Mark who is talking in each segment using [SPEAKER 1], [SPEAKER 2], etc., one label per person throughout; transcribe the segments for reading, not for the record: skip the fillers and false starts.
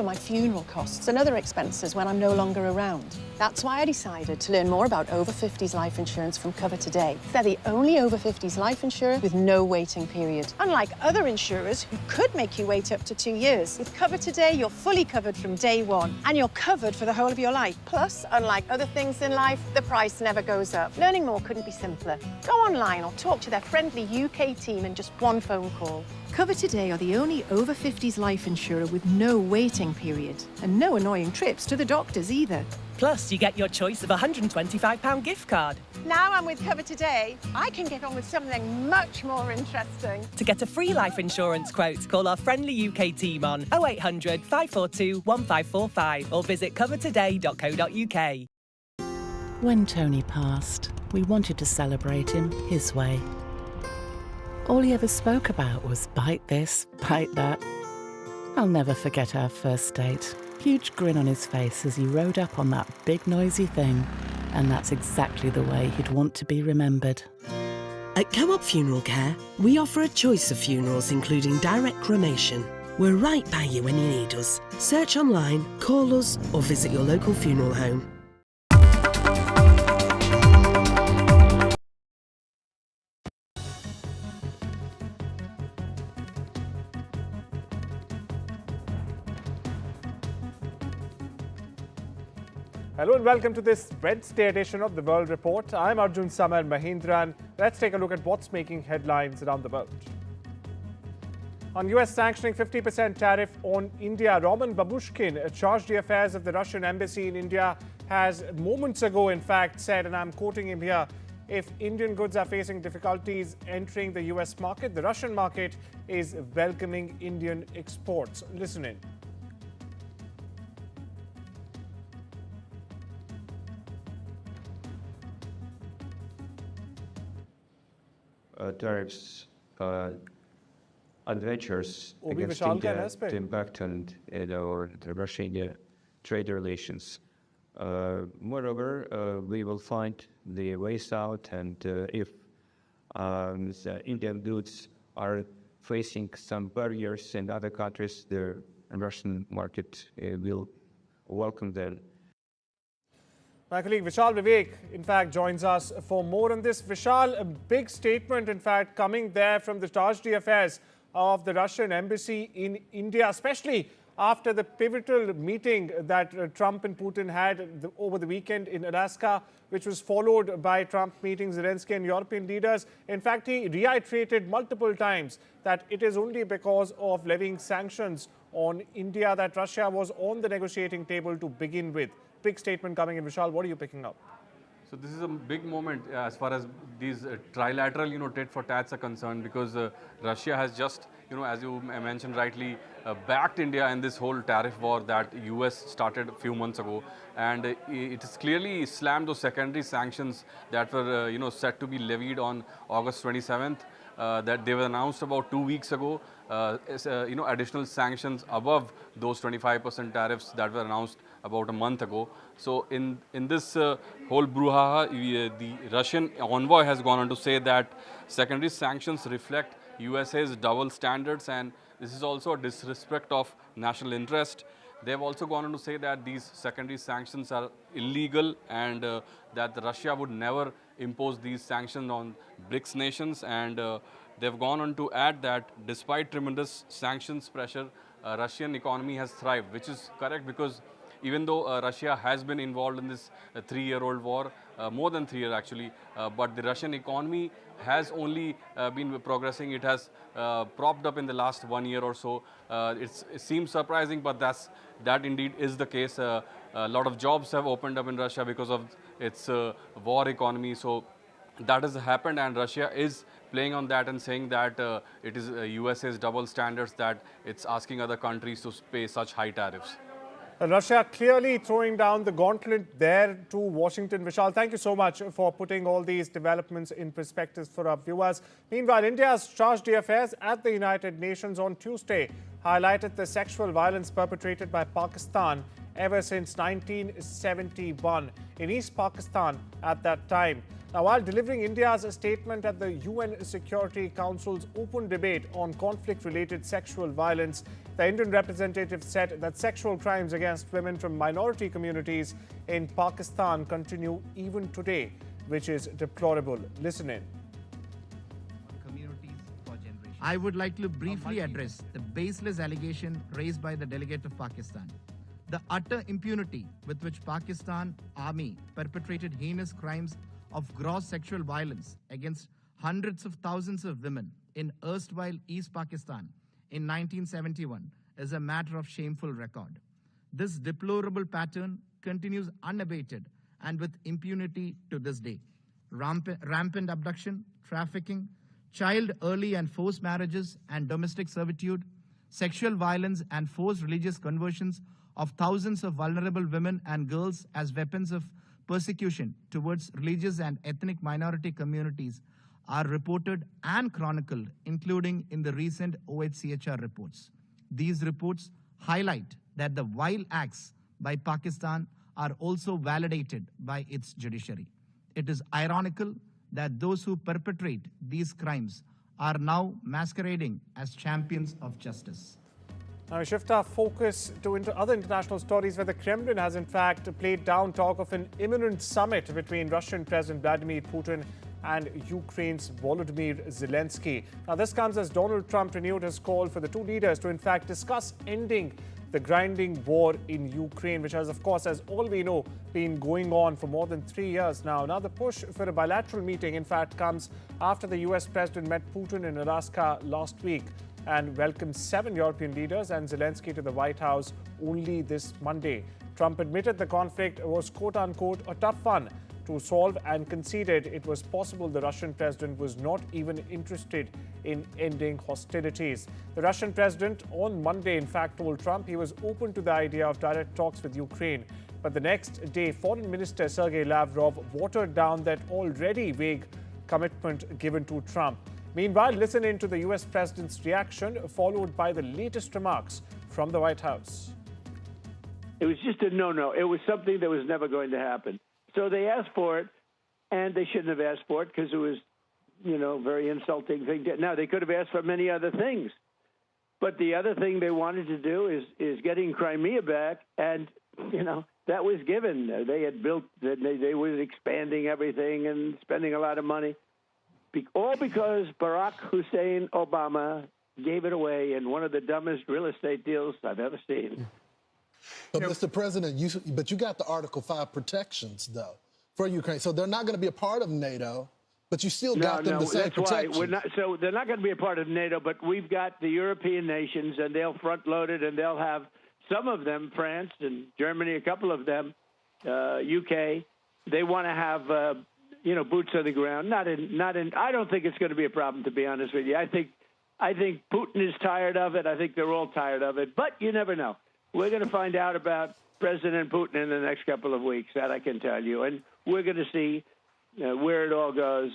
[SPEAKER 1] my funeral costs and other expenses when I'm no longer around. That's why I decided to learn more about over 50s life insurance from Cover Today. They're the only over 50s life insurer with no waiting period. Unlike other insurers who could make you wait up to 2 years, with Cover Today, you're fully covered from day one, and you're covered for the whole of your life. Plus, unlike other things in life, the price never goes up. Learning more couldn't be simpler. Go online or talk to their friendly UK team in just one phone call. Cover Today are the only over 50s life insurer with no waiting period and no annoying trips to the doctors either.
[SPEAKER 2] Plus, you get your choice of a £125 gift card.
[SPEAKER 1] Now I'm with Cover Today, I can get on with something much more interesting.
[SPEAKER 2] To get a free life insurance quote, call our friendly UK team on 0800 542 1545 or visit covertoday.co.uk.
[SPEAKER 3] When Tony passed, we wanted to celebrate him his way. All he ever spoke about was bite this, bite that. I'll never forget our first date. Huge grin on his face as he rode up on that big noisy thing. And that's exactly the way he'd want to be remembered.
[SPEAKER 4] At Co-op Funeral Care, we offer a choice of funerals including direct cremation. We're right by you when you need us. Search online, call us or visit your local funeral home.
[SPEAKER 5] Hello and welcome to this Wednesday edition of the World Report. I'm Arjun, Samar, Mahendran. Let's take a look at what's making headlines around the world. On US sanctioning 50% tariff on India, Roman Babushkin, charged the affairs of the Russian embassy in India, has moments ago, in fact, said, and I'm quoting him here, if Indian goods are facing difficulties entering the US market, the Russian market is welcoming Indian exports. Listen in.
[SPEAKER 6] Tariffs adventures
[SPEAKER 5] वो भी
[SPEAKER 6] against
[SPEAKER 5] विशाल का
[SPEAKER 6] India
[SPEAKER 5] है इस पे।
[SPEAKER 6] to impact on the Russia-India trade relations. Moreover, we will find the ways out, and if the Indian goods are facing some barriers in other countries, the Russian market will welcome them.
[SPEAKER 5] My colleague Vishal Vivek, in fact, joins us for more on this. Vishal, a big statement, in fact, coming there from the charge d'affaires of the Russian embassy in India, especially after the pivotal meeting that Trump and Putin had over the weekend in Alaska, which was followed by Trump meeting Zelensky and European leaders. In fact, he reiterated multiple times that it is only because of levying sanctions on India that Russia was on the negotiating table to begin with. Big statement coming in. Vishal, what are you picking up?
[SPEAKER 7] So this is a big moment as far as these trilateral, tit for tats are concerned, because Russia has just, as you mentioned rightly, backed India in this whole tariff war that US started a few months ago, and it has clearly slammed those secondary sanctions that were, set to be levied on August 27th. That they were announced about 2 weeks ago. Additional sanctions above those 25% tariffs that were announced about a month ago. So in this whole brouhaha, the Russian envoy has gone on to say that secondary sanctions reflect USA's double standards, and this is also a disrespect of national interest. They have also gone on to say that these secondary sanctions are illegal, and that Russia would never impose these sanctions on BRICS nations. And they've gone on to add that despite tremendous sanctions pressure, Russian economy has thrived, which is correct, because even though Russia has been involved in this 3-year-old war, more than 3 years actually, but the Russian economy has only been progressing. It has propped up in the last 1 year or so. It seems surprising, but that indeed is the case. A lot of jobs have opened up in Russia because of its war economy. So that has happened, and Russia is playing on that and saying that it is USA's double standards that it's asking other countries to pay such high tariffs.
[SPEAKER 5] Russia clearly throwing down the gauntlet there to Washington. Vishal, thank you so much for putting all these developments in perspective for our viewers. Meanwhile, India's charge d'affaires at the United Nations on Tuesday highlighted the sexual violence perpetrated by Pakistan ever since 1971 in East Pakistan at that time. Now, while delivering India's statement at the UN Security Council's open debate on conflict-related sexual violence, the Indian representative said that sexual crimes against women from minority communities in Pakistan continue even today, which is deplorable. Listen in.
[SPEAKER 8] I would like to briefly address the baseless allegation raised by the delegate of Pakistan. The utter impunity with which Pakistan army perpetrated heinous crimes of gross sexual violence against hundreds of thousands of women in erstwhile East Pakistan in 1971 is a matter of shameful record. This deplorable pattern continues unabated and with impunity to this day. Rampant abduction, trafficking, child early and forced marriages and domestic servitude, sexual violence and forced religious conversions of thousands of vulnerable women and girls as weapons of persecution towards religious and ethnic minority communities are reported and chronicled, including in the recent OHCHR reports. These reports highlight that the vile acts by Pakistan are also validated by its judiciary. It is ironical that those who perpetrate these crimes are now masquerading as champions of justice.
[SPEAKER 5] Now we shift our focus to other international stories where the Kremlin has in fact played down talk of an imminent summit between Russian President Vladimir Putin and Ukraine's Volodymyr Zelensky. Now this comes as Donald Trump renewed his call for the two leaders to in fact discuss ending the grinding war in Ukraine, which has, of course, as all we know, been going on for more than 3 years now. Now the push for a bilateral meeting in fact comes after the US President met Putin in Alaska last week and welcomed 7 European leaders and Zelensky to the White House only this Monday. Trump admitted the conflict was quote-unquote a tough one to solve and conceded it was possible the Russian president was not even interested in ending hostilities. The Russian president on Monday in fact told Trump he was open to the idea of direct talks with Ukraine. But the next day, Foreign Minister Sergei Lavrov watered down that already vague commitment given to Trump. Meanwhile, listen in to the US president's reaction, followed by the latest remarks from the White House.
[SPEAKER 9] It was just a no-no. It was something that was never going to happen. So they asked for it, and they shouldn't have asked for it because it was, very insulting thing. Now, they could have asked for many other things. But the other thing they wanted to do is getting Crimea back, and, that was given. They had built, they were expanding everything and spending a lot of money. All because Barack Hussein Obama gave it away in one of the dumbest real estate deals I've ever seen.
[SPEAKER 10] But Mr. President, you got the Article 5 protections, though, for Ukraine. So they're not going to be a part of NATO, but you still got them the same protections.
[SPEAKER 9] So they're not going to be a part of NATO, but we've got the European nations, and they'll front-load it, and they'll have some of them, France and Germany, a couple of them, UK. They want to have boots on the ground. Not in. I don't think it's going to be a problem, to be honest with you. I think Putin is tired of it. I think they're all tired of it. But you never know. We're going to find out about President Putin in the next couple of weeks. That I can tell you, and we're going to see where it all goes.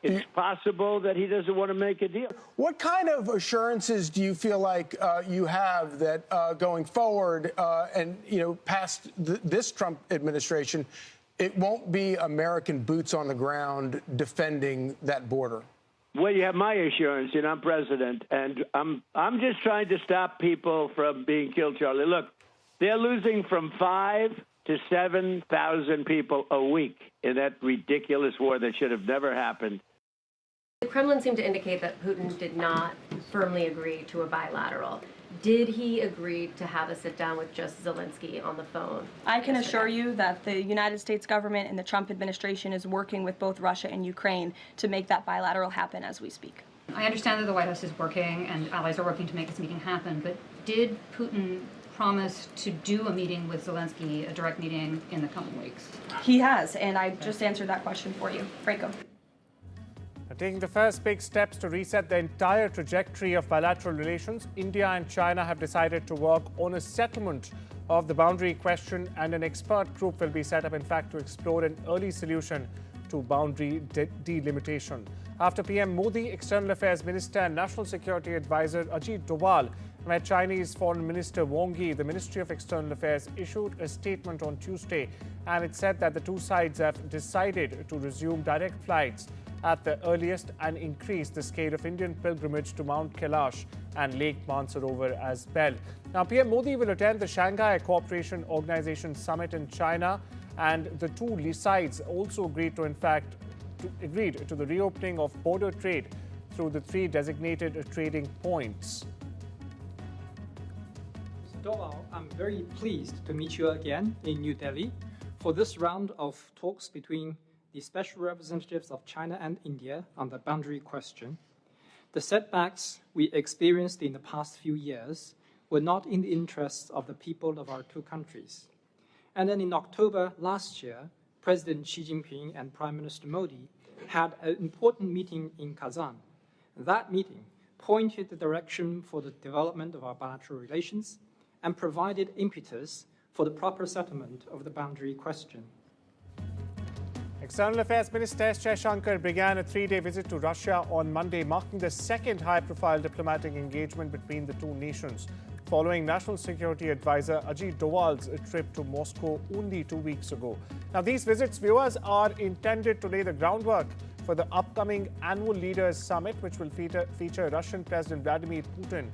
[SPEAKER 9] It's possible that he doesn't want to make a deal.
[SPEAKER 11] What kind of assurances do you feel like you have that going forward and past this Trump administration, it won't be American boots on the ground defending that border?
[SPEAKER 9] Well, you have my assurance, I'm president, and I'm just trying to stop people from being killed, Charlie. Look, they're losing from 5,000 to 7,000 people a week in that ridiculous war that should have never happened.
[SPEAKER 12] The Kremlin seemed to indicate that Putin did not firmly agree to a bilateral. Did he agree to have a sit-down with just Zelensky on the phone?
[SPEAKER 13] I can assure you that the United States government and the Trump administration is working with both Russia and Ukraine to make that bilateral happen as we speak.
[SPEAKER 14] I understand that the White House is working and allies are working to make this meeting happen, but did Putin promise to do a meeting with Zelensky, a direct meeting, in the coming weeks?
[SPEAKER 13] He has, and I just answered that question for you. Franco.
[SPEAKER 5] Taking the first big steps to reset the entire trajectory of bilateral relations, India and China have decided to work on a settlement of the boundary question, and an expert group will be set up, in fact, to explore an early solution to boundary delimitation. After PM Modi, External Affairs Minister and National Security Advisor Ajit Doval where Chinese Foreign Minister Wang Yi, the Ministry of External Affairs, issued a statement on Tuesday, and it said that the two sides have decided to resume direct flights at the earliest and increase the scale of Indian pilgrimage to Mount Kailash and Lake Mansarovar as well. Now, PM Modi will attend the Shanghai Cooperation Organization Summit in China, and the two sides also agreed to the reopening of border trade through the three designated trading points.
[SPEAKER 15] Doval, I'm very pleased to meet you again in New Delhi for this round of talks between the special representatives of China and India on the boundary question. The setbacks we experienced in the past few years were not in the interests of the people of our two countries. And then in October last year, President Xi Jinping and Prime Minister Modi had an important meeting in Kazan. That meeting pointed the direction for the development of our bilateral relations and provided impetus for the proper settlement of the boundary question.
[SPEAKER 5] External Affairs Minister Jaishankar began a three-day visit to Russia on Monday, marking the second high-profile diplomatic engagement between the two nations, following National Security Advisor Ajit Doval's trip to Moscow only 2 weeks ago. Now, these visits, viewers, are intended to lay the groundwork for the upcoming annual Leaders Summit, which will feature Russian President Vladimir Putin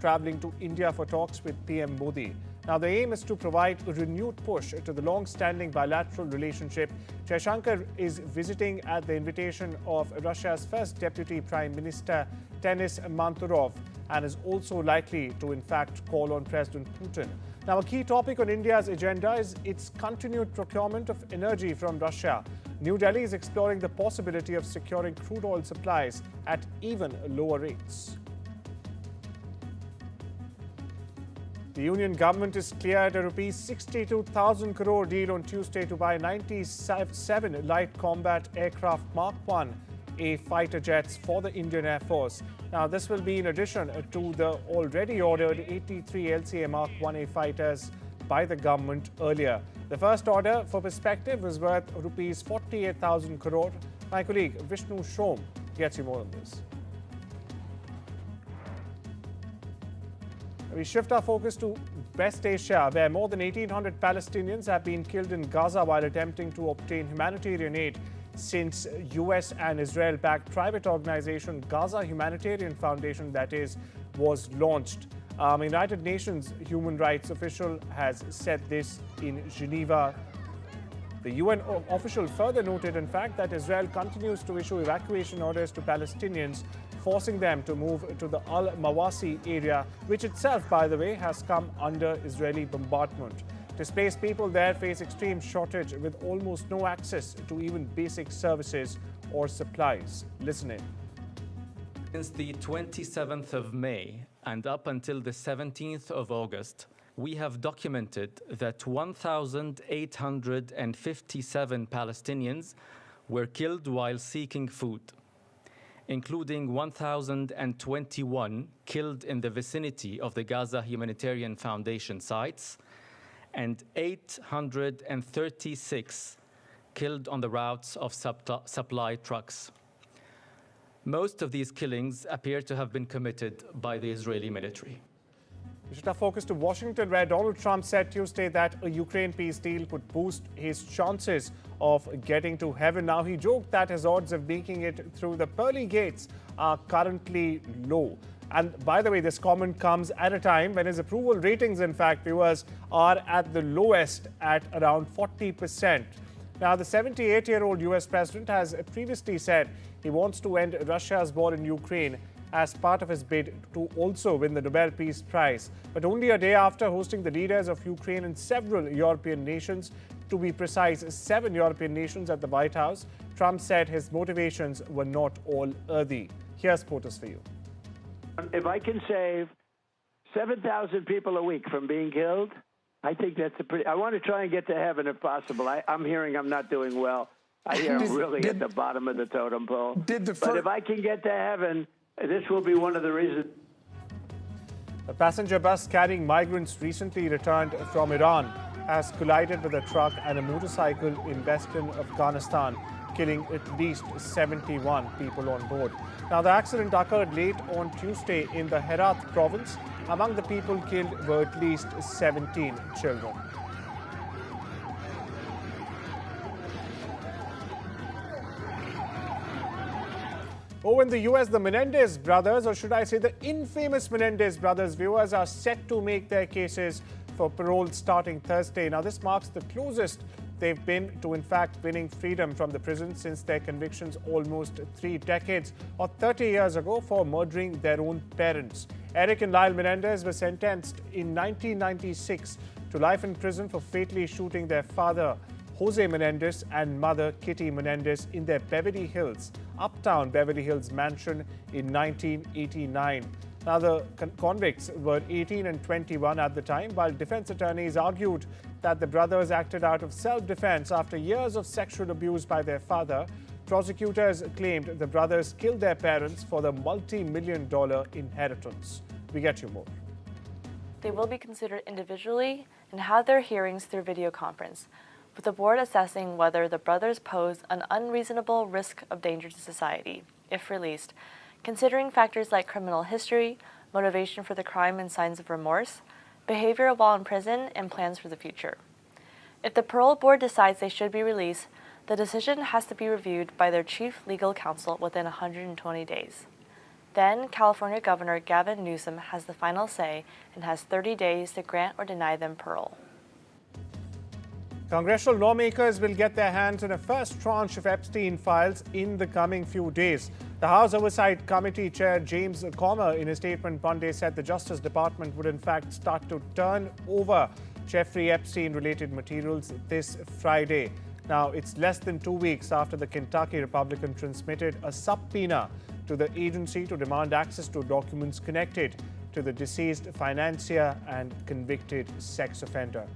[SPEAKER 5] traveling to India for talks with PM Modi. Now, the aim is to provide a renewed push to the long-standing bilateral relationship. Jaishankar is visiting at the invitation of Russia's first Deputy Prime Minister, Denis Manturov, and is also likely to, in fact, call on President Putin. Now, a key topic on India's agenda is its continued procurement of energy from Russia. New Delhi is exploring the possibility of securing crude oil supplies at even lower rates. The union government has cleared a rupees 62,000 crore deal on Tuesday to buy 97 light combat aircraft Mark 1A fighter jets for the Indian Air Force. Now, this will be in addition to the already ordered 83 LCA Mark 1A fighters by the government earlier. The first order, for perspective, was worth rupees 48,000 crore. My colleague Vishnu Shom gets you more on this. We shift our focus to West Asia, where more than 1,800 Palestinians have been killed in Gaza while attempting to obtain humanitarian aid since US and Israel-backed private organization Gaza Humanitarian Foundation, that is, was launched. United Nations human rights official has said this in Geneva. The UN official further noted, in fact, that Israel continues to issue evacuation orders to Palestinians, forcing them to move to the Al-Mawasi area, which itself, by the way, has come under Israeli bombardment. Displaced people there face extreme shortage with almost no access to even basic services or supplies. Listen in.
[SPEAKER 16] Since the 27th of May and up until the 17th of August, we have documented that 1,857 Palestinians were killed while seeking food, including 1,021 killed in the vicinity of the Gaza Humanitarian Foundation sites and 836 killed on the routes of supply trucks. Most of these killings appear to have been committed by the Israeli military.
[SPEAKER 5] We should have focused to Washington, where Donald Trump said Tuesday that a Ukraine peace deal could boost his chances of getting to heaven. Now, he joked that his odds of making it through the pearly gates are currently low. And by the way, this comment comes at a time when his approval ratings, in fact, viewers, are at the lowest at around 40%. Now, the 78-year-old US president has previously said he wants to end Russia's war in Ukraine as part of his bid to also win the Nobel Peace Prize. But only a day after hosting the leaders of Ukraine and several European nations, to be precise, 7 European nations at the White House, Trump said his motivations were not all earthy. Here's POTUS for you.
[SPEAKER 9] If I can save 7,000 people a week from being killed, I think that's a pretty... I want to try and get to heaven if possible. I'm hearing I'm not doing well. I hear I'm really at the bottom of the totem pole. But if I can get to heaven, this will be one of the reasons.
[SPEAKER 5] A passenger bus carrying migrants recently returned from Iran has collided with a truck and a motorcycle in western Afghanistan, killing at least 71 people on board. Now, the accident occurred late on Tuesday in the Herat province Among the people killed were at least 17 children. Over in the US, the Menendez brothers, or should I say the infamous Menendez brothers, viewers, are set to make their cases for parole starting Thursday. Now, this marks the closest they've been to, in fact, winning freedom from the prison since their convictions almost 3 decades or 30 years ago for murdering their own parents. Eric and Lyle Menendez were sentenced in 1996 to life in prison for fatally shooting their father, Jose Menendez, and mother, Kitty Menendez, in their Beverly Hills, uptown Beverly Hills mansion in 1989. Now, the convicts were 18 and 21 at the time, while defense attorneys argued that the brothers acted out of self-defense after years of sexual abuse by their father. Prosecutors claimed the brothers killed their parents for the multi-million-dollar inheritance. We get you more.
[SPEAKER 17] They will be considered individually and have their hearings through video conference, with the board assessing whether the brothers pose an unreasonable risk of danger to society, if released, considering factors like criminal history, motivation for the crime and signs of remorse, behavior while in prison, and plans for the future. If the parole board decides they should be released, the decision has to be reviewed by their chief legal counsel within 120 days. Then, California Governor Gavin Newsom has the final say and has 30 days to grant or deny them parole.
[SPEAKER 5] Congressional lawmakers will get their hands on a first tranche of Epstein files in the coming few days. The House Oversight Committee Chair James Comer, in a statement Monday, said the Justice Department would in fact start to turn over Jeffrey Epstein-related materials this Friday. Now, it's less than 2 weeks after the Kentucky Republican transmitted a subpoena to the agency to demand access to documents connected to the deceased financier and convicted sex offender.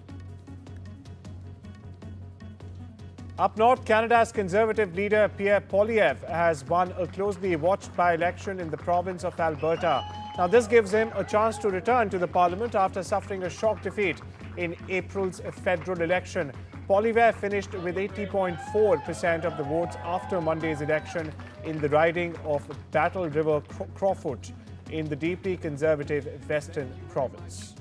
[SPEAKER 5] Up north, Canada's Conservative leader Pierre Poilievre has won a closely watched by-election in the province of Alberta. Now, this gives him a chance to return to the parliament after suffering a shock defeat in April's federal election. Poilievre finished with 80.4% of the votes after Monday's election in the riding of Battle River Crowfoot in the deeply conservative Western province.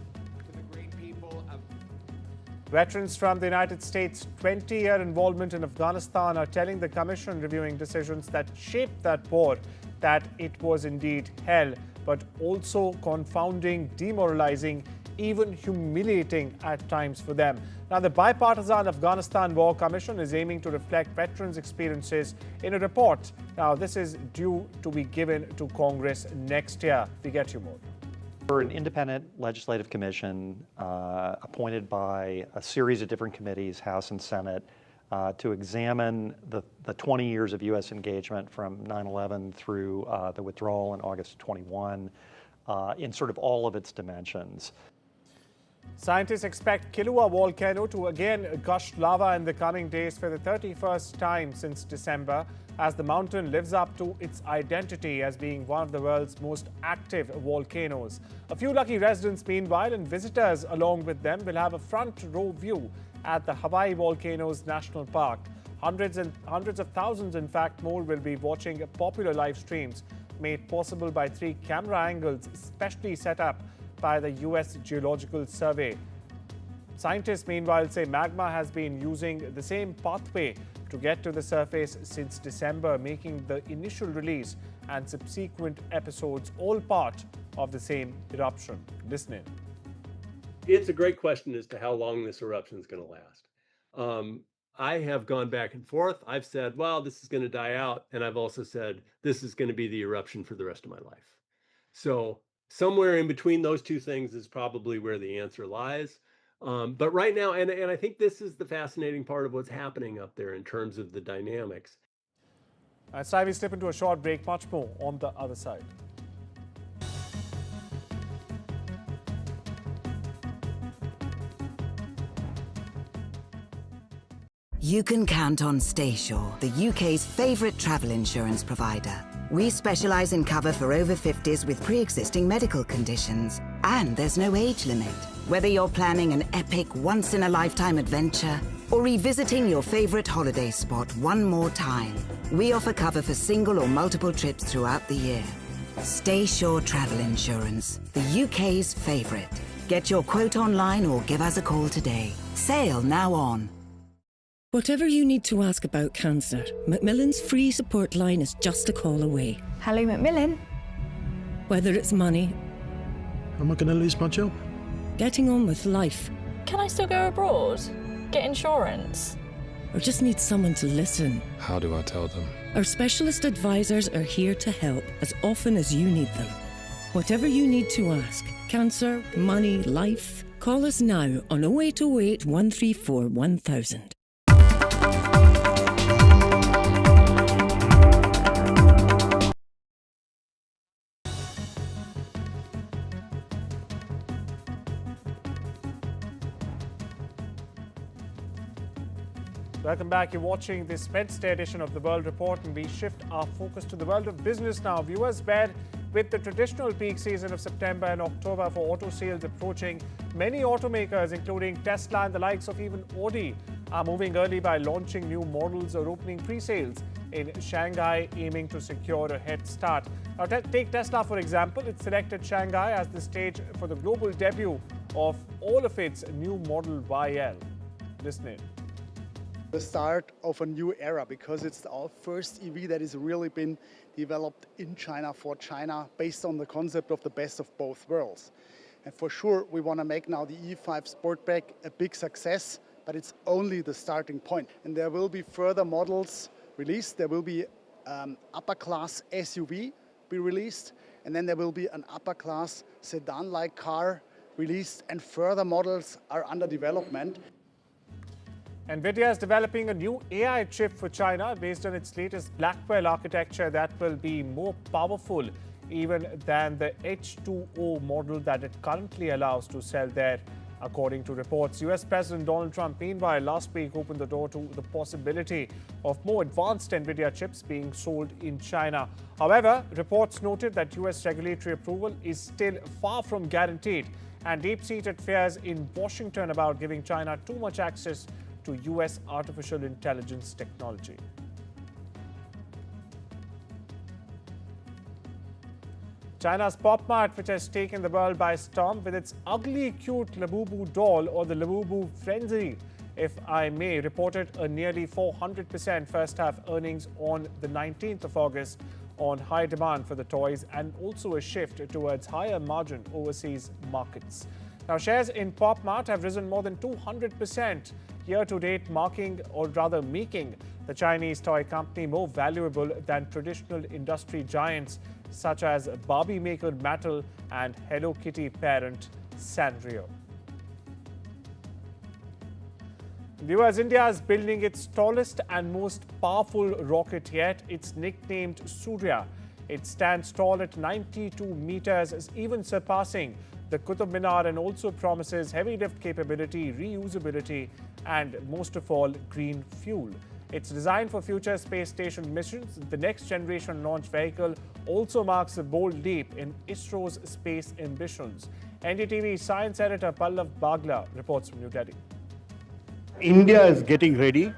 [SPEAKER 5] Veterans from the United States' 20-year involvement in Afghanistan are telling the commission reviewing decisions that shaped that war that it was indeed hell, but also confounding, demoralizing, even humiliating at times for them. Now, the bipartisan Afghanistan War Commission is aiming to reflect veterans' experiences in a report. Now, this is due to be given to Congress next year. We get you more.
[SPEAKER 18] We're an independent legislative commission appointed by a series of different committees, House and Senate, to examine the 20 years of U.S. engagement from 9/11 through the withdrawal in August 21 in sort of all of its dimensions.
[SPEAKER 5] Scientists expect Kilauea volcano to again gush lava in the coming days for the 31st time since December, as the mountain lives up to its identity as being one of the world's most active volcanoes. A few lucky residents, meanwhile, and visitors along with them will have a front row view at the Hawaii Volcanoes National Park. Hundreds of thousands, in fact, more will be watching popular live streams made possible by 3 camera angles specially set up by the U.S. Geological Survey. Scientists, meanwhile, say magma has been using the same pathway to get to the surface since December, making the initial release and subsequent episodes all part of the same eruption. Listen in.
[SPEAKER 19] It's a great question as to how long this eruption is going to last. I have gone back and forth. I've said, well, this is going to die out. And I've also said, this is going to be the eruption for the rest of my life. So somewhere in between those two things is probably where the answer lies. But right now, and I think this is the fascinating part of what's happening up there in terms of the dynamics.
[SPEAKER 5] It's time we step into a short break. Much more on the other side.
[SPEAKER 20] You can count on Staysure, the UK's favourite travel insurance provider. We specialise in cover for over 50s with pre-existing medical conditions. And there's no age limit. Whether you're planning an epic, once-in-a-lifetime adventure or revisiting your favourite holiday spot one more time, we offer cover for single or multiple trips throughout the year. Stay Sure Travel Insurance, the UK's favourite. Get your quote online or give us a call today. Sale now on.
[SPEAKER 21] Whatever you need to ask about cancer, Macmillan's free support line is just a call away.
[SPEAKER 22] Hello, Macmillan.
[SPEAKER 21] Whether it's money,
[SPEAKER 23] am I going to lose my job?
[SPEAKER 21] Getting on with life,
[SPEAKER 22] Can I still go abroad? Get insurance?
[SPEAKER 21] or just need someone to listen,
[SPEAKER 23] How do I tell them?
[SPEAKER 21] our specialist advisors are here to help as often as you need them. Whatever you need to ask, cancer, money, life, call us now on 0808 134 1000.
[SPEAKER 5] Welcome back. You're watching this Wednesday edition of the World Report, and we shift our focus to the world of business now. Viewers, bear with the traditional peak season of September and October for auto sales approaching. Many automakers, including Tesla and the likes of even Audi, are moving early by launching new models or opening pre-sales in Shanghai, aiming to secure a head start. Now, take Tesla, for example. It selected Shanghai as the stage for the global debut of all of its new model YL. Listen in.
[SPEAKER 24] The start of a new era, because it's our first EV that has really been developed in China for China, based on the concept of the best of both worlds. And for sure, we want to make now the E5 Sportback a big success, but it's only the starting point. And there will be further models released. There will be upper class SUV be released, and then there will be an upper class sedan-like car released, and further models are under development.
[SPEAKER 5] NVIDIA is developing a new AI chip for China based on its latest Blackwell architecture that will be more powerful even than the H2O model that it currently allows to sell there, according to reports. US President Donald Trump, meanwhile, last week opened the door to the possibility of more advanced NVIDIA chips being sold in China. However, reports noted that US regulatory approval is still far from guaranteed, and deep-seated fears in Washington about giving China too much access to US artificial intelligence technology. China's PopMart, which has taken the world by storm with its ugly, cute Labubu doll, or the Labubu frenzy, if I may, reported a nearly 400% first-half earnings on the 19th of August on high demand for the toys, and also a shift towards higher margin overseas markets. Now, shares in PopMart have risen more than 200% year-to-date, making the Chinese toy company more valuable than traditional industry giants such as Barbie maker Mattel and Hello Kitty parent Sanrio. Viewers, India is building its tallest and most powerful rocket yet. It's nicknamed Surya. It stands tall at 92 meters, even surpassing the Qutub Minar, and also promises heavy lift capability, reusability, and most of all, green fuel. It's designed for future space station missions. The next generation launch vehicle also marks a bold leap in ISRO's space ambitions. NDTV science editor Pallav Bagla reports from New Delhi.
[SPEAKER 25] India is getting ready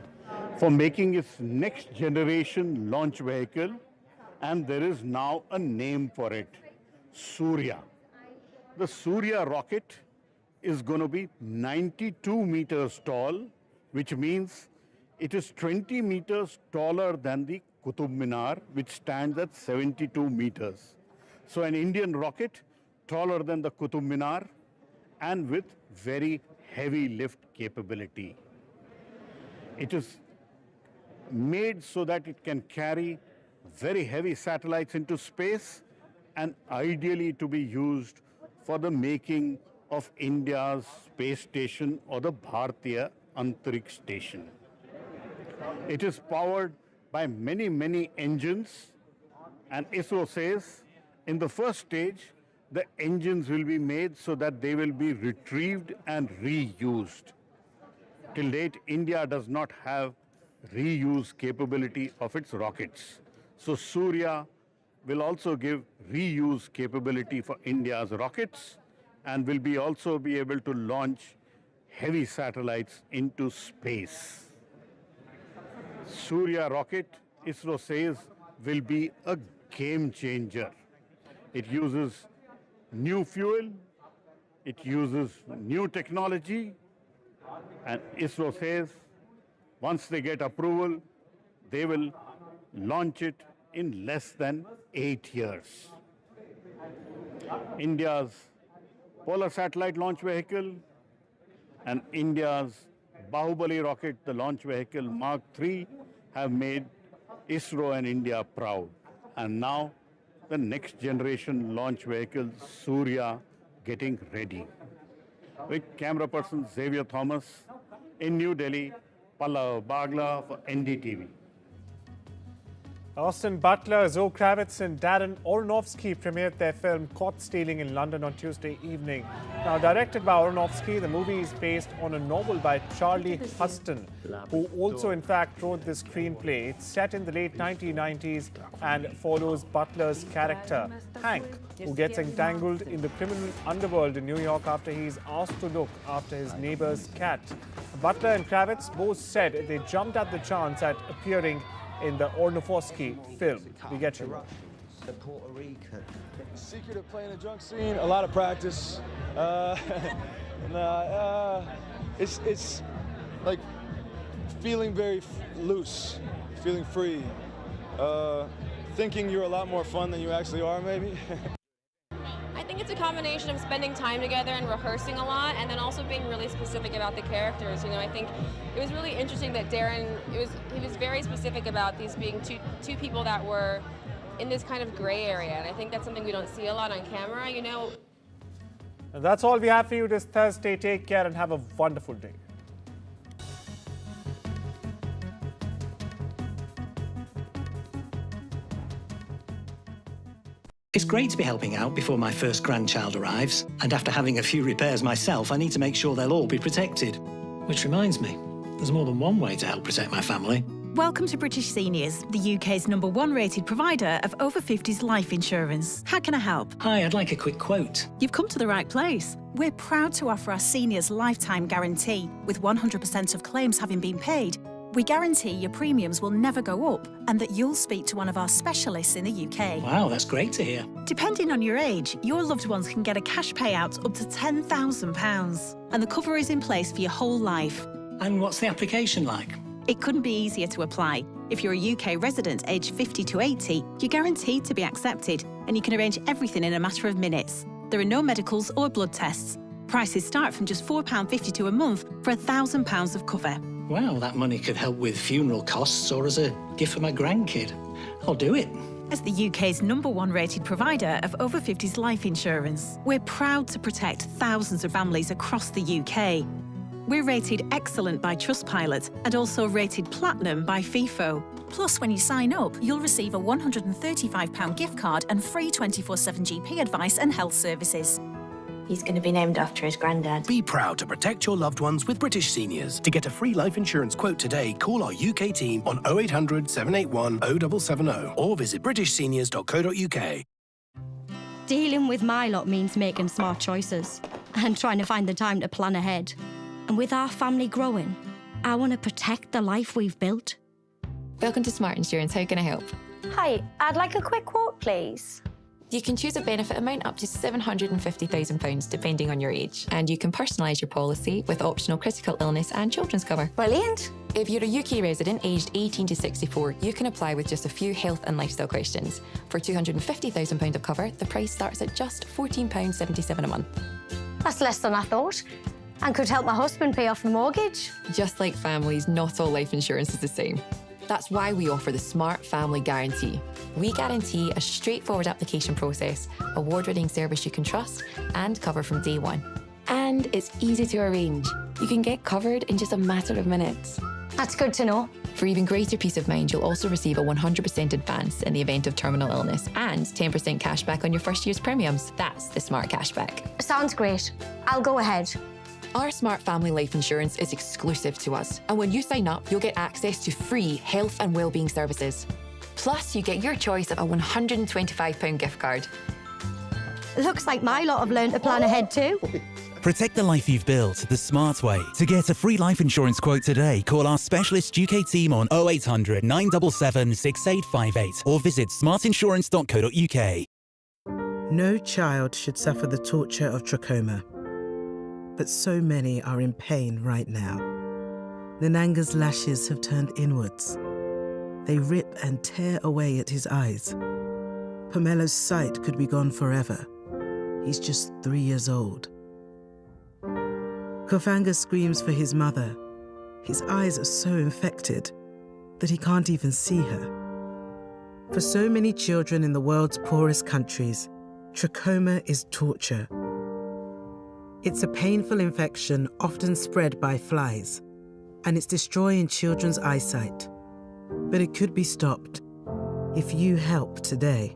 [SPEAKER 25] for making its next generation launch vehicle, and there is now a name for it, Surya. The Surya rocket is going to be 92 meters tall, which means it is 20 meters taller than the Qutub Minar, which stands at 72 meters. So an Indian rocket taller than the Qutub Minar and with very heavy lift capability. It is made so that it can carry very heavy satellites into space, and ideally to be used for the making of India's space station, or the Bharatiya Antariksh Station. It is powered by many engines, and ISRO says in the first stage, the engines will be made so that they will be retrieved and reused. Till date, India does not have reuse capability of its rockets. So Surya will also give reuse capability for India's rockets, and will also be able to launch heavy satellites into space. Surya rocket, ISRO says, will be a game changer. It uses new fuel, it uses new technology, and ISRO says once they get approval, they will launch it in less than 8 years. India's Polar Satellite Launch Vehicle and India's Bahubali rocket, the launch vehicle Mark III, have made ISRO and India proud. And now the next generation launch vehicle, Surya, getting ready. With camera person Xavier Thomas in New Delhi, Pallav Bagla for NDTV.
[SPEAKER 5] Austin Butler, Zoe Kravitz and Darren Aronofsky premiered their film Caught Stealing in London on Tuesday evening. Now directed by Aronofsky, the movie is based on a novel by Charlie Huston, who also in fact wrote the screenplay. It's set in the late 1990s and follows Butler's character, Hank, who gets entangled in the criminal underworld in New York after he's asked to look after his neighbor's cat. Butler and Kravitz both said they jumped at the chance at appearing in the Aronofsky film. We get you.
[SPEAKER 1] Puerto Rican. Secret of playing a drunk scene, a lot of practice. It's like feeling very loose, feeling free, thinking you're a lot more fun than you actually are, maybe.
[SPEAKER 2] I think it's a combination of spending time together and rehearsing a lot, and then also being really specific about the characters. You know, I think it was really interesting that Darren, he was very specific about these being two people that were in this kind of gray area, and I think that's something we don't see a lot on camera, you know.
[SPEAKER 5] And that's all we have for you this Thursday. Take care and have a wonderful day.
[SPEAKER 3] It's great to be helping out before my first grandchild arrives, and after having a few repairs myself, I need to make sure they'll all be protected. Which reminds me, there's more than one way to help protect my family.
[SPEAKER 4] Welcome to British Seniors, the UK's #1 rated provider of over 50s life insurance. How can I help?
[SPEAKER 3] Hi, I'd like a quick quote.
[SPEAKER 4] You've come to the right place. We're proud to offer our seniors lifetime guarantee, with 100% of claims having been paid. We guarantee your premiums will never go up and that you'll speak to one of our specialists in the UK.
[SPEAKER 3] Wow, that's great to hear.
[SPEAKER 4] Depending on your age, your loved ones can get a cash payout up to £10,000. And the cover is in place for your whole life.
[SPEAKER 3] And what's the application like?
[SPEAKER 4] It couldn't be easier to apply. If you're a UK resident aged 50 to 80, you're guaranteed to be accepted, and you can arrange everything in a matter of minutes. There are no medicals or blood tests. Prices start from just £4.52 a month for £1,000 of cover.
[SPEAKER 3] Wow, that money could help with funeral costs or as a gift for my grandkid. I'll do it.
[SPEAKER 4] As the UK's #1 rated provider of over 50s life insurance, we're proud to protect thousands of families across the UK. We're rated excellent by Trustpilot and also rated platinum by FIFO. Plus, when you sign up, you'll receive a £135 gift card and free 24/7 GP advice and health services.
[SPEAKER 6] He's going to be named after his granddad.
[SPEAKER 26] Be proud to protect your loved ones with British Seniors. To get a free life insurance quote today, call our UK team on 0800 781 0770 or visit britishseniors.co.uk.
[SPEAKER 27] Dealing with my lot means making smart choices and trying to find the time to plan ahead. And with our family growing, I want to protect the life we've built.
[SPEAKER 28] Welcome to Smart Insurance. How can I help?
[SPEAKER 27] Hi, I'd like a quick quote, please.
[SPEAKER 28] You can choose a benefit amount up to £750,000 depending on your age. And you can personalise your policy with optional critical illness and children's cover.
[SPEAKER 27] Brilliant.
[SPEAKER 28] If you're a UK resident aged 18 to 64, you can apply with just a few health and lifestyle questions. For £250,000 of cover, the price starts at just £14.77 a month.
[SPEAKER 27] That's less than I thought. And could help my husband pay off the mortgage.
[SPEAKER 28] Just like families, not all life insurance is the same. That's why we offer the Smart Family Guarantee. We guarantee a straightforward application process, award-winning service you can trust, and cover from day one. And it's easy to arrange. You can get covered in just a matter of minutes.
[SPEAKER 27] That's good to know.
[SPEAKER 28] For even greater peace of mind, you'll also receive a 100% advance in the event of terminal illness and 10% cash back on your first year's premiums. That's the Smart Cashback.
[SPEAKER 27] Sounds great. I'll go ahead.
[SPEAKER 28] Our Smart Family Life Insurance is exclusive to us. And when you sign up, you'll get access to free health and wellbeing services. Plus, you get your choice of a £125 gift card.
[SPEAKER 27] Looks like my lot have learned to plan ahead too.
[SPEAKER 29] Protect the life you've built the smart way. To get a free life insurance quote today, call our specialist UK team on 0800 977 6858 or visit smartinsurance.co.uk.
[SPEAKER 7] No child should suffer the torture of trachoma, but so many are in pain right now. Nananga's lashes have turned inwards. They rip and tear away at his eyes. Pomelo's sight could be gone forever. He's just 3 years old. Kofanga screams for his mother. His eyes are so infected that he can't even see her. For so many children in the world's poorest countries, trachoma is torture. It's a painful infection often spread by flies, and it's destroying children's eyesight. But it could be stopped if you help today.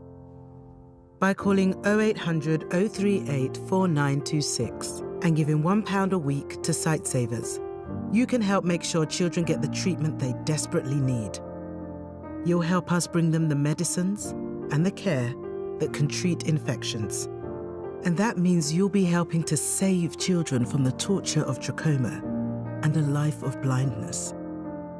[SPEAKER 7] By calling 0800 038 4926 and giving £1 a week to Sightsavers, you can help make sure children get the treatment they desperately need. You'll help us bring them the medicines and the care that can treat infections. And that means you'll be helping to save children from the torture of trachoma and a life of blindness.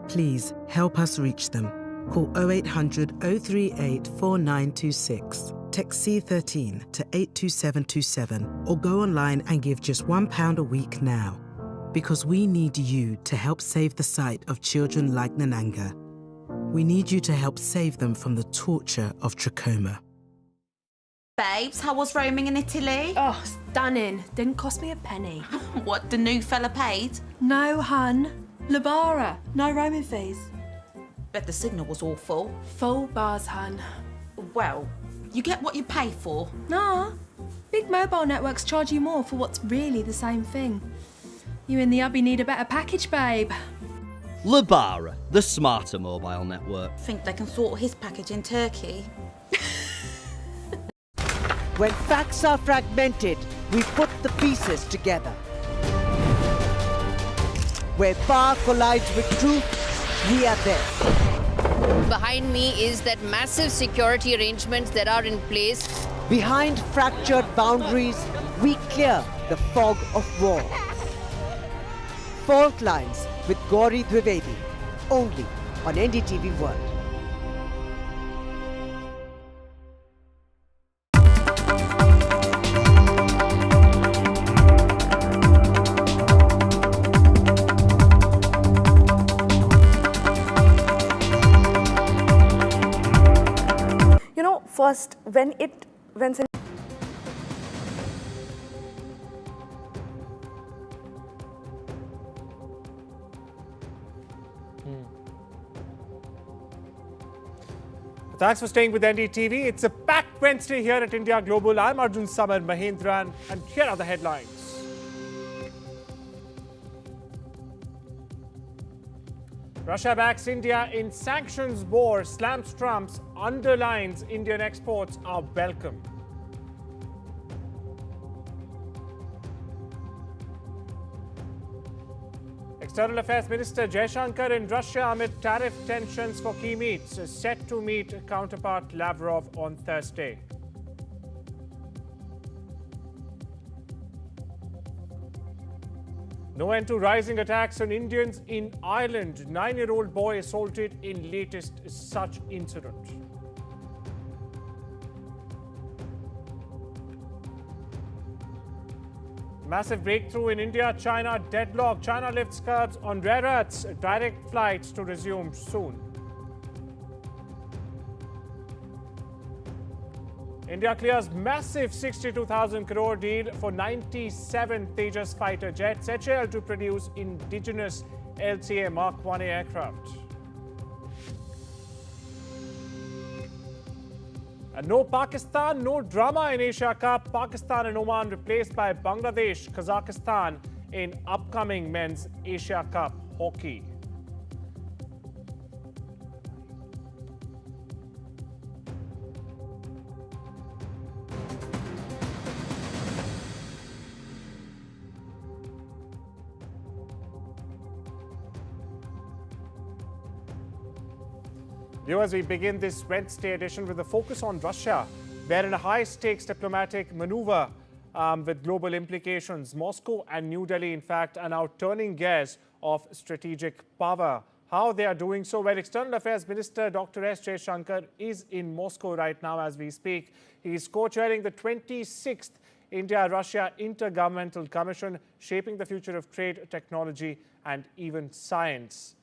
[SPEAKER 7] Please help us reach them. Call 0800 038 4926. Text C13 to 82727 or go online and give just £1 a week now. Because we need you to help save the sight of children like Nananga. We need you to help save them from the torture of trachoma.
[SPEAKER 8] Babes, how was roaming in Italy?
[SPEAKER 10] Oh, stunning. Didn't cost me a penny.
[SPEAKER 8] What, the new fella paid?
[SPEAKER 10] No, hun. Labara. No roaming fees.
[SPEAKER 8] Bet the signal was awful.
[SPEAKER 10] Full bars, hun.
[SPEAKER 8] Well, you get what you pay for.
[SPEAKER 10] Nah. Big mobile networks charge you more for what's really the same thing. You and the hubby need a better package, babe.
[SPEAKER 11] Labara, the smarter mobile network.
[SPEAKER 8] Think they can sort his package in Turkey?
[SPEAKER 12] When facts are fragmented, we put the pieces together. Where power collides with truth, we are there.
[SPEAKER 13] Behind me is that massive security arrangements that are in place.
[SPEAKER 12] Behind fractured boundaries, we clear the fog of war. Fault Lines with Gauri Dwivedi, only on NDTV World.
[SPEAKER 14] You know, first, when
[SPEAKER 5] Thanks for staying with NDTV. It's a packed Wednesday here at India Global. I'm Arjun, Samar, Mahendran, and here are the headlines. Russia backs India in sanctions war, slams Trump's, underlines Indian exports are welcome. External Affairs Minister Jaishankar in Russia amid tariff tensions for key meets, is set to meet counterpart Lavrov on Thursday. No end to rising attacks on Indians in Ireland. 9-year-old boy assaulted in latest such incident. Massive breakthrough in India, China deadlock. China lifts curbs on rare earths. Direct flights to resume soon. India clears massive 62,000 crore deal for 97 Tejas fighter jets. HAL to produce indigenous LCA Mark 1A aircraft. And no Pakistan, no drama in Asia Cup. Pakistan and Oman replaced by Bangladesh, Kazakhstan in upcoming men's Asia Cup hockey. Viewers, we begin this Wednesday edition with a focus on Russia, where in a high-stakes diplomatic maneuver with global implications, Moscow and New Delhi, in fact, are now turning gears of strategic power. how they are doing so. Well, External Affairs Minister Dr. S. Jaishankar is in Moscow right now as we speak. He is co-chairing the 26th India-Russia Intergovernmental Commission, shaping the future of trade, technology, and even science.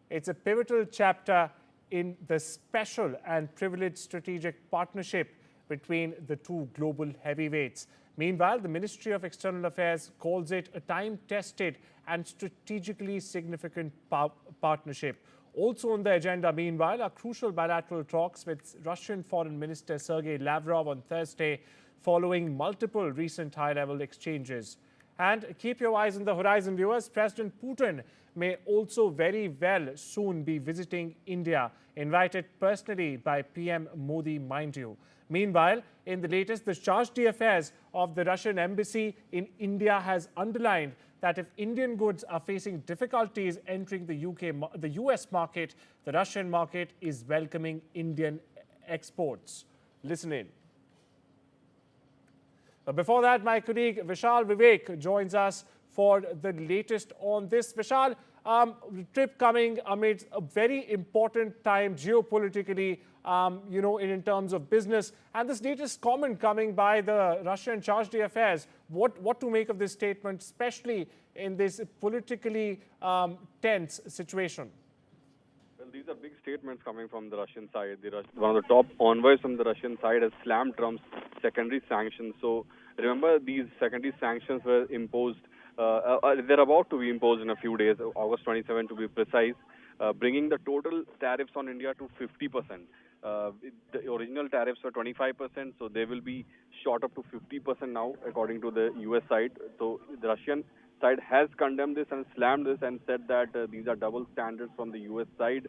[SPEAKER 5] It's a pivotal chapter in the special and privileged strategic partnership between the two global heavyweights. Meanwhile, the Ministry of External Affairs calls it a time-tested and strategically significant partnership. Also on the agenda, meanwhile, are crucial bilateral talks with Russian Foreign Minister Sergei Lavrov on Thursday, following multiple recent high-level exchanges. And keep your eyes on the horizon, viewers. President Putin may also very well soon be visiting India, invited personally by PM Modi, mind you. Meanwhile, in the latest, the charge d'affaires of the Russian embassy in India has underlined that if Indian goods are facing difficulties entering the US market, the Russian market is welcoming Indian exports. Listen in. But before that, my colleague Vishal Vivek joins us for the latest on this. Vishal, trip coming amidst a very important time geopolitically, in terms of business. And this latest comment coming by the Russian charge d'affaires, what to make of this statement, especially in this politically tense situation?
[SPEAKER 9] Well, these are big statements coming from the Russian side. One of the top envoys from the Russian side has slammed Trump's secondary sanctions. So remember, these secondary sanctions were imposed. They're about to be imposed in a few days, August 27 to be precise, bringing the total tariffs on India to 50%. The original tariffs were 25%, so they will be shot up to 50% now, according to the US side. So the Russian side has condemned this and slammed this and said that these are double standards from the US side.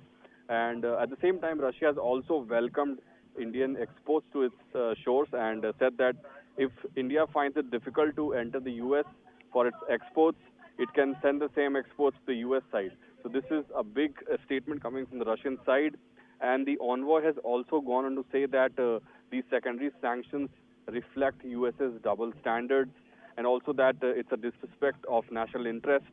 [SPEAKER 9] And at the same time, Russia has also welcomed Indian exports to its shores and said that if India finds it difficult to enter the US for its exports, it can send the same exports to the US side. So this is a big statement coming from the Russian side. And the envoy has also gone on to say that these secondary sanctions reflect US's double standards, and also that it's a disrespect of national interest,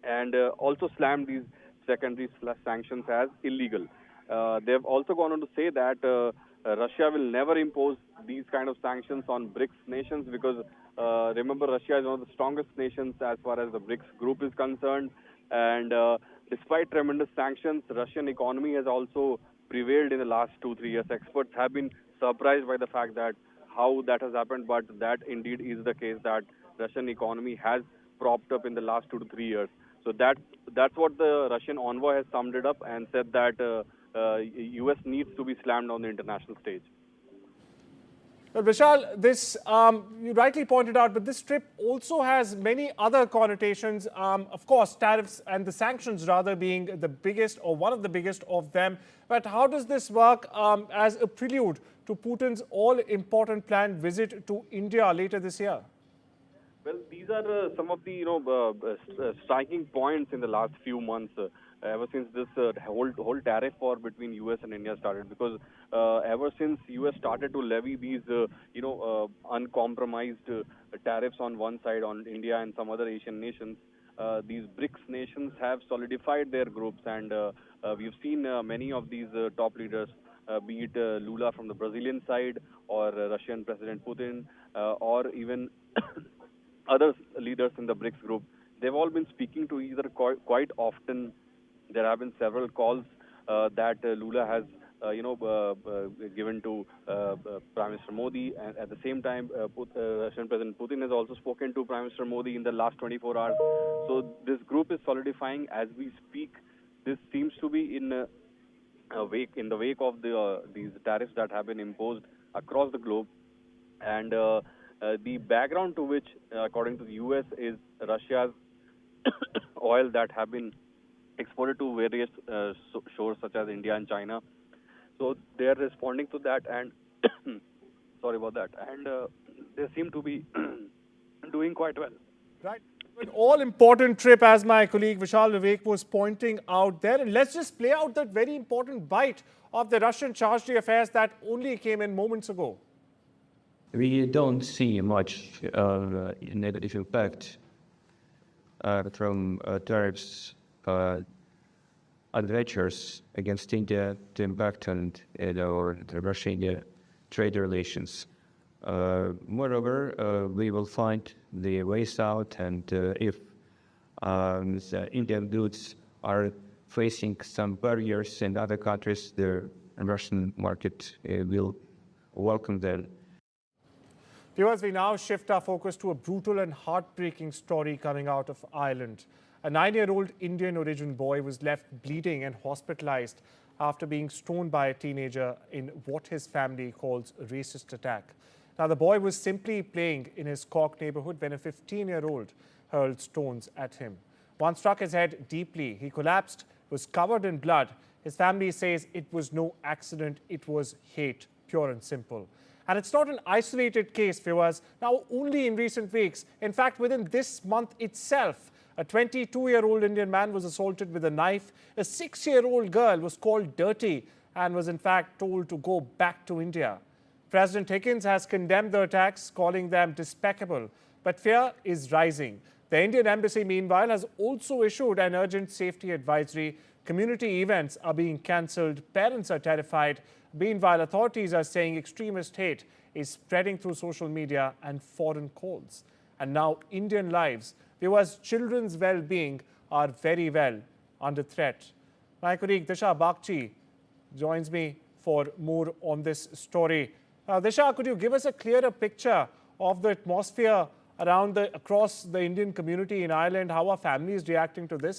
[SPEAKER 9] and also slammed these secondary sanctions as illegal. They have also gone on to say that Russia will never impose these kind of sanctions on BRICS nations because remember, Russia is one of the strongest nations as far as the BRICS group is concerned. And despite tremendous sanctions, the Russian economy has also prevailed in the last 2-3 years. Experts have been surprised by the fact that how that has happened, but that indeed is the case, that Russian economy has propped up in the last 2 to 3 years. So that's what the Russian envoy has summed it up and said that US needs to be slammed on the international stage.
[SPEAKER 5] Well, Vishal, this you rightly pointed out, but this trip also has many other connotations. Of course, tariffs and the sanctions rather being the biggest or one of the biggest of them. But how does this work as a prelude to Putin's all-important planned visit to India later this year?
[SPEAKER 9] Well, these are some of the striking points in the last few months. Ever since this whole tariff war between US and India started, because ever since US started to levy these uncompromised tariffs on one side on India and some other Asian nations, these BRICS nations have solidified their groups, and we've seen many of these top leaders, be it Lula from the Brazilian side or Russian President Putin or even other leaders in the BRICS group. They've all been speaking to each other quite often. There have been several calls that Lula has, given to Prime Minister Modi, and at the same time, Russian President Putin has also spoken to Prime Minister Modi in the last 24 hours. So this group is solidifying as we speak. This seems to be in the wake of these tariffs that have been imposed across the globe, and the background to which, according to the US, is Russia's oil that have been exported to various shores such as India and China. So they are responding to that, and sorry about that, and they seem to be doing quite well.
[SPEAKER 5] Right. An all-important trip, as my colleague Vishal Vivek was pointing out there. And let's just play out that very important bite of the Russian charge d'affaires that only came in moments ago.
[SPEAKER 15] We don't see much negative impact from tariffs adventures against India to impact on the Russia-India trade relations. Moreover, we will find the ways out, and if the Indian goods are facing some barriers in other countries, the Russian market will welcome them.
[SPEAKER 5] Viewers, we now shift our focus to a brutal and heartbreaking story coming out of Ireland. A 9-year-old Indian origin boy was left bleeding and hospitalized after being stoned by a teenager in what his family calls a racist attack. Now, the boy was simply playing in his Cork neighborhood when a 15-year-old hurled stones at him. One struck his head deeply. He collapsed, was covered in blood. His family says it was no accident, it was hate, pure and simple. And it's not an isolated case, viewers. Now, only in recent weeks, in fact, within this month itself, a 22-year-old Indian man was assaulted with a knife. A 6-year-old girl was called dirty and was in fact told to go back to India. President Higgins has condemned the attacks, calling them despicable. But fear is rising. The Indian embassy, meanwhile, has also issued an urgent safety advisory. Community events are being cancelled. Parents are terrified. Meanwhile, authorities are saying extremist hate is spreading through social media and foreign calls. And now Indian lives, viewers, children's well-being are very well under threat. My colleague Disha Bagchi joins me for more on this story. Disha, could you give us a clearer picture of the atmosphere across the Indian community in Ireland? How are families reacting to this?